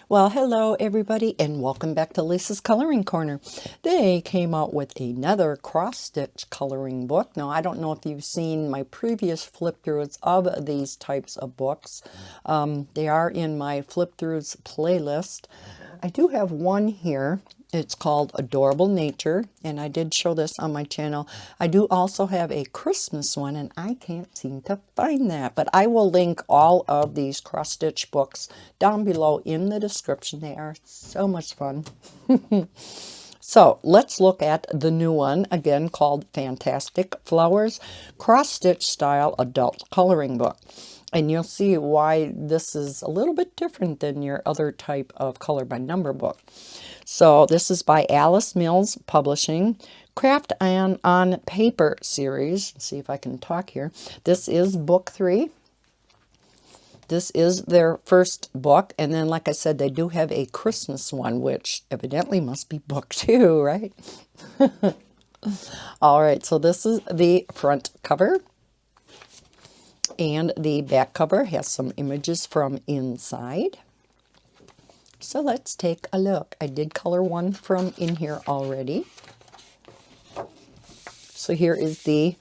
Well, hello everybody and welcome back to Lisa's Coloring Corner. They came out with another cross-stitch coloring book. Now, I don't know if you've seen my previous flip-throughs of these types of books. They are in my flip-throughs playlist. I do have one here. It's called Adorable Nature, and I did show this on my channel. I do also have a Christmas one, and I can't seem to find that. But I will link all of these cross-stitch books down below in the description. They are so much fun. So let's look at the new one, again called Fantastic Flowers, Cross-Stitch Style Adult Coloring Book. And you'll see why this is a little bit different than your other type of color by number book. So this is by Alice Mills Publishing, Craft on Paper series. Let's see if I can talk here. This is book 3. This is their first book, and then like I said, they do have a Christmas one, which evidently must be book 2, right? All right, so this is the front cover. And the back cover has some images from inside. So let's take a look. I did color one from in here already. So here is the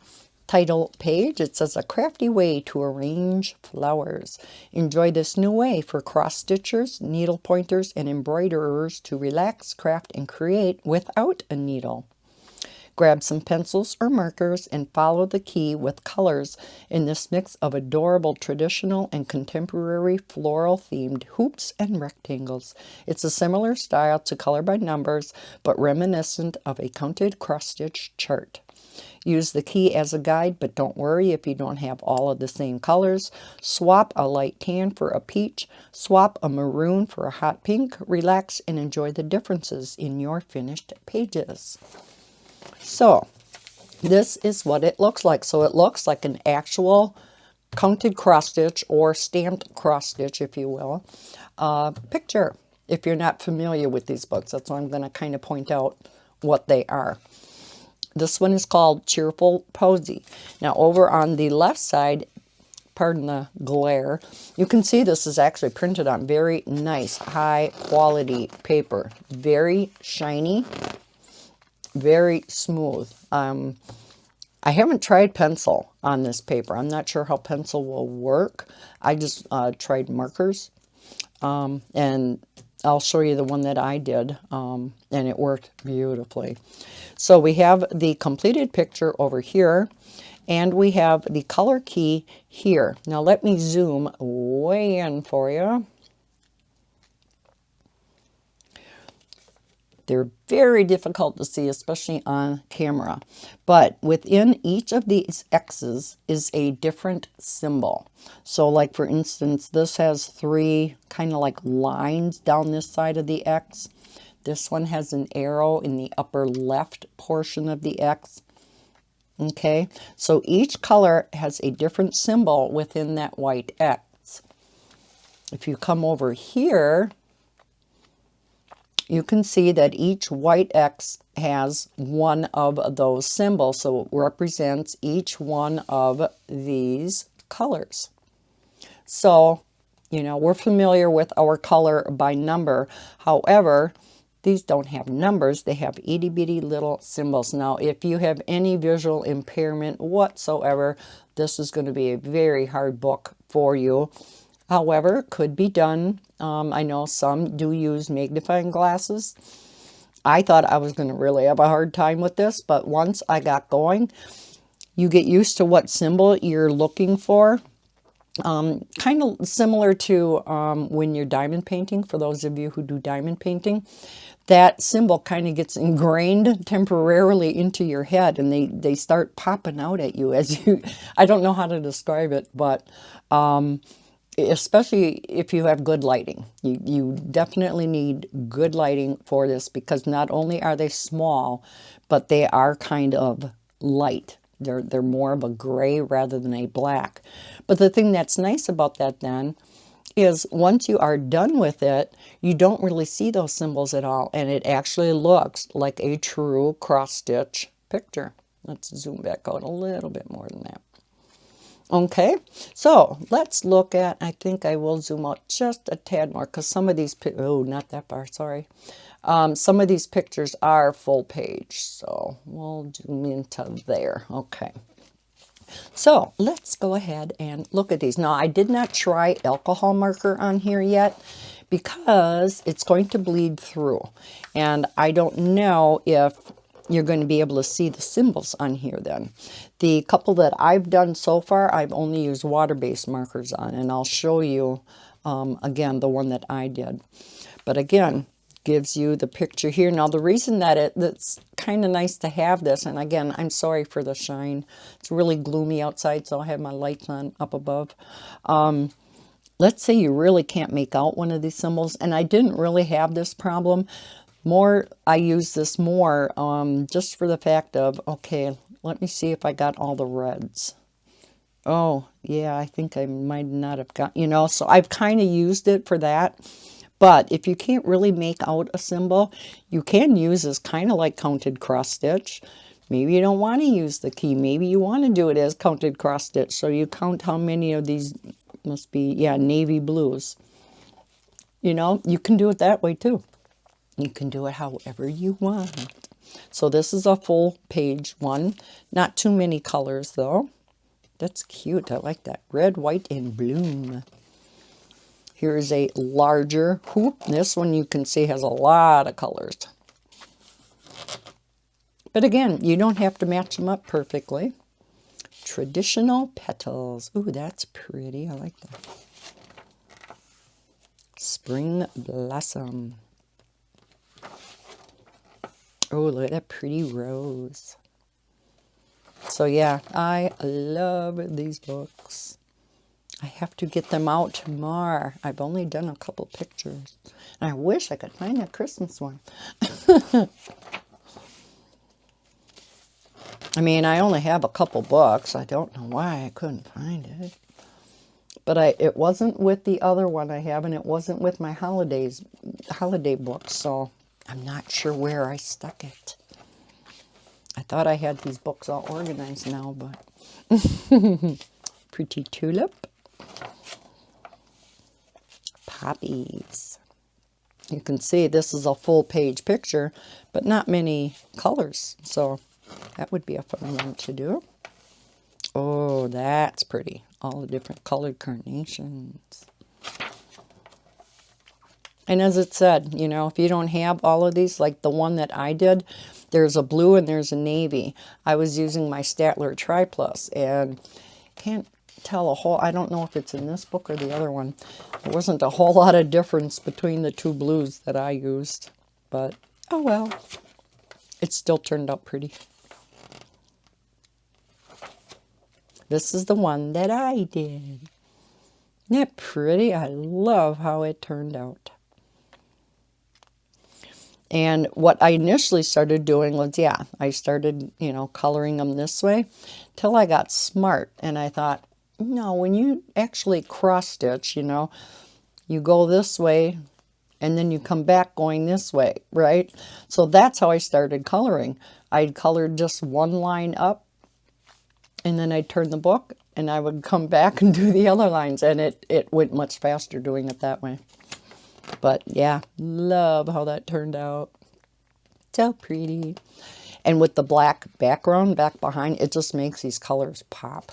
title page. It says, a crafty way to arrange flowers. Enjoy this new way for cross stitchers, needle pointers, and embroiderers to relax, craft, and create without a needle. Grab some pencils or markers and follow the key with colors in this mix of adorable traditional and contemporary floral themed hoops and rectangles. It's a similar style to color by numbers, but reminiscent of a counted cross-stitch chart. Use the key as a guide, but don't worry if you don't have all of the same colors. Swap a light tan for a peach. Swap a maroon for a hot pink. Relax and enjoy the differences in your finished pages. So this is what it looks like. So it looks like an actual counted cross stitch or stamped cross stitch, if you will, picture. If you're not familiar with these books, that's why I'm going to kind of point out what they are. This one is called Cheerful Posy. Now over on the left side, pardon the glare, you can see this is actually printed on very nice high quality paper. Very shiny. Very smooth. I haven't tried pencil on this paper. I'm not sure how pencil will work. I just tried markers, and I'll show you the one that I did, and it worked beautifully. So we have the completed picture over here, and we have the color key here. Now let me zoom way in for you. They're very difficult to see, especially on camera. But within each of these X's is a different symbol. So like for instance, this has 3 kind of like lines down this side of the X. This one has an arrow in the upper left portion of the X. Okay, so each color has a different symbol within that white X. If you come over here, you can see that each white X has one of those symbols, so it represents each one of these colors. So, you know, we're familiar with our color by number. However, these don't have numbers. They have itty bitty little symbols. Now, if you have any visual impairment whatsoever, this is going to be a very hard book for you. However, it could be done. I know some do use magnifying glasses. I thought I was going to really have a hard time with this, but once I got going, you get used to what symbol you're looking for. Kind of similar to when you're diamond painting, for those of you who do diamond painting. That symbol kind of gets ingrained temporarily into your head, and they start popping out at you as you, I don't know how to describe it, but especially if you have good lighting. You definitely need good lighting for this, because not only are they small, but they are kind of light. They're more of a gray rather than a black. But the thing that's nice about that then is once you are done with it, you don't really see those symbols at all, and it actually looks like a true cross-stitch picture. Let's zoom back out a little bit more than that. Okay, so let's look at, I think I will zoom out just a tad more because some of these, oh, not that far, sorry. Some of these pictures are full page, so we'll zoom into there. Okay, so let's go ahead and look at these. Now, I did not try alcohol marker on here yet because it's going to bleed through. And I don't know if you're going to be able to see the symbols on here then. The couple that I've done so far, I've only used water-based markers on. And I'll show you, again, the one that I did. But again, gives you the picture here. Now, the reason that it's kind of nice to have this, and again, I'm sorry for the shine. It's really gloomy outside, so I have my lights on up above. Let's say you really can't make out one of these symbols, and I didn't really have this problem. I use this more just for the fact of, okay, let me see if I got all the reds. Oh, yeah, I think I might not have got, so I've kind of used it for that. But if you can't really make out a symbol, you can use this kind of like counted cross stitch. Maybe you don't want to use the key. Maybe you want to do it as counted cross stitch. So you count how many of these must be, yeah, navy blues. You can do it that way too. You can do it however you want. So this is a full page one. Not too many colors though. That's cute. I like that. Red, white, and bloom. Here's a larger hoop. This one you can see has a lot of colors. But again, you don't have to match them up perfectly. Traditional petals. Ooh, that's pretty. I like that. Spring blossom. Oh, look at that pretty rose. So yeah, I love these books. I have to get them out more. I've only done a couple pictures. And I wish I could find that Christmas one. I mean, I only have a couple books. I don't know why I couldn't find it. But it wasn't with the other one I have, and it wasn't with my holiday books, so I'm not sure where I stuck it. I thought I had these books all organized now, but... Pretty tulip. Poppies. You can see this is a full page picture, but not many colors. So that would be a fun one to do. Oh, that's pretty. All the different colored carnations. And as it said, if you don't have all of these, like the one that I did, there's a blue and there's a navy. I was using my Statler Tri-Plus and can't tell I don't know if it's in this book or the other one. There wasn't a whole lot of difference between the two blues that I used, but oh well. It still turned out pretty. This is the one that I did. Isn't that pretty? I love how it turned out. And what I initially started doing was, I started, coloring them this way till I got smart. And I thought, no, when you actually cross stitch, you go this way and then you come back going this way, right? So that's how I started coloring. I'd colored just one line up and then I'd turn the book and I would come back and do the other lines, and it went much faster doing it that way. But yeah, love how that turned out. So pretty. And with the black background back behind, it just makes these colors pop.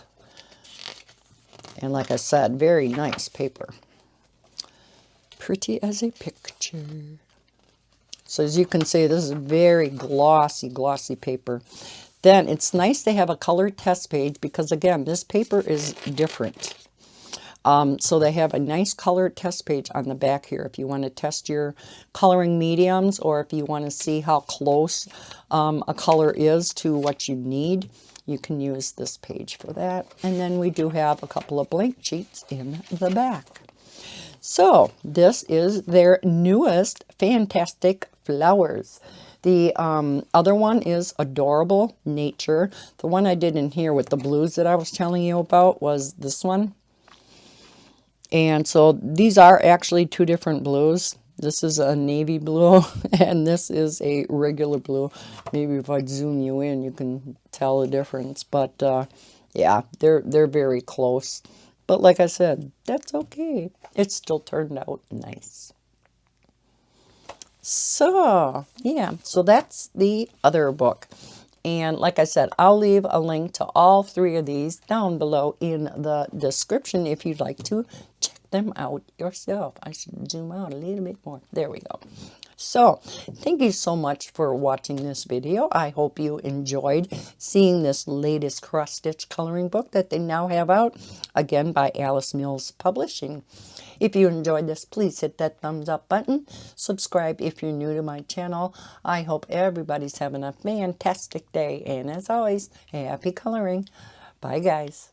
And like I said, very nice paper. Pretty as a picture. So as you can see, this is very glossy, glossy paper. Then it's nice to have a colored test page because, again, this paper is different. So they have a nice colored test page on the back here if you want to test your coloring mediums, or if you want to see how close a color is to what you need. You can use this page for that. And then we do have a couple of blank sheets in the back. So this is their newest Fantastic Flowers. The other one is Adorable Nature. The one I did in here with the blues that I was telling you about was this one. And so these are actually two different blues. This is a navy blue and this is a regular blue. Maybe if I zoom you in, you can tell the difference. But Yeah, they're very close. But like I said, that's okay. It still turned out nice. So, yeah, so that's the other book. And like I said, I'll leave a link to all three of these down below in the description if you'd like to check them out yourself. I should zoom out a little bit more. There we go. So, thank you so much for watching this video. I hope you enjoyed seeing this latest cross-stitch coloring book that they now have out, again by Alice Mills Publishing. If you enjoyed this, please hit that thumbs up button. Subscribe if you're new to my channel. I hope everybody's having a fantastic day. And as always, happy coloring. Bye, guys.